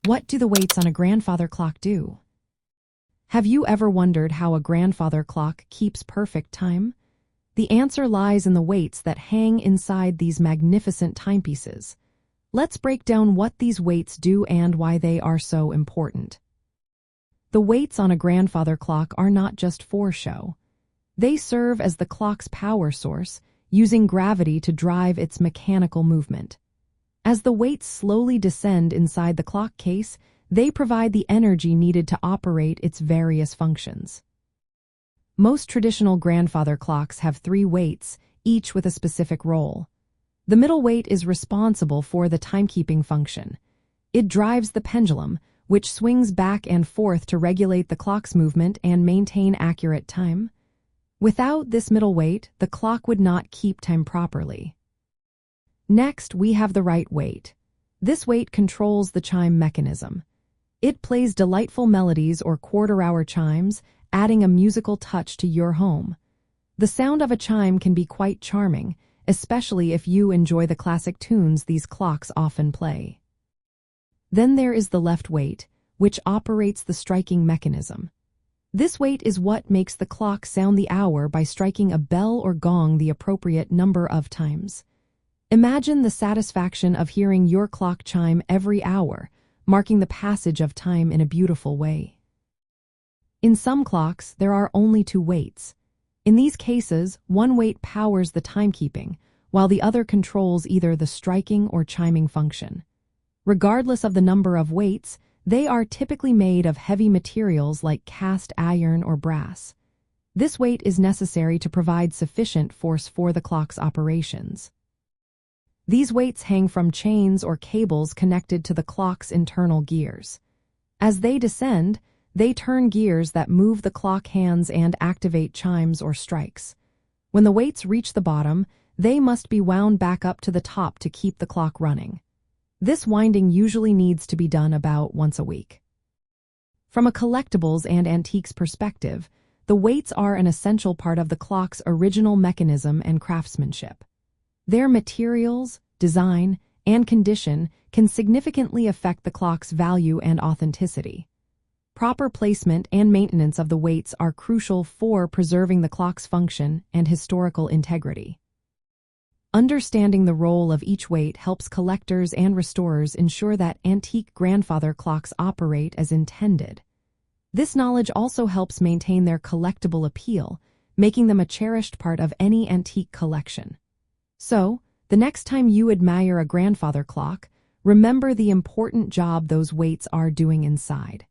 What do the weights on a grandfather clock do? Have you ever wondered how a grandfather clock keeps perfect time? The answer lies in the weights that hang inside these magnificent timepieces. Let's break down what these weights do and why they are so important. The weights on a grandfather clock are not just for show. They serve as the clock's power source, using gravity to drive its mechanical movement. As the weights slowly descend inside the clock case, they provide the energy needed to operate its various functions. Most traditional grandfather clocks have 3 weights, each with a specific role. The middle weight is responsible for the timekeeping function. It drives the pendulum, which swings back and forth to regulate the clock's movement and maintain accurate time. Without this middle weight, the clock would not keep time properly. Next, we have the right weight. This weight controls the chime mechanism. It plays delightful melodies or quarter-hour chimes, adding a musical touch to your home. The sound of a chime can be quite charming, especially if you enjoy the classic tunes these clocks often play. Then there is the left weight, which operates the striking mechanism. This weight is what makes the clock sound the hour by striking a bell or gong the appropriate number of times. Imagine the satisfaction of hearing your clock chime every hour, marking the passage of time in a beautiful way. In some clocks, there are only 2 weights. In these cases, one weight powers the timekeeping, while the other controls either the striking or chiming function. Regardless of the number of weights, they are typically made of heavy materials like cast iron or brass. This weight is necessary to provide sufficient force for the clock's operations. These weights hang from chains or cables connected to the clock's internal gears. As they descend, they turn gears that move the clock hands and activate chimes or strikes. When the weights reach the bottom, they must be wound back up to the top to keep the clock running. This winding usually needs to be done about once a week. From a collectibles and antiques perspective, the weights are an essential part of the clock's original mechanism and craftsmanship. Their materials, design, and condition can significantly affect the clock's value and authenticity. Proper placement and maintenance of the weights are crucial for preserving the clock's function and historical integrity. Understanding the role of each weight helps collectors and restorers ensure that antique grandfather clocks operate as intended. This knowledge also helps maintain their collectible appeal, making them a cherished part of any antique collection. So, the next time you admire a grandfather clock, remember the important job those weights are doing inside.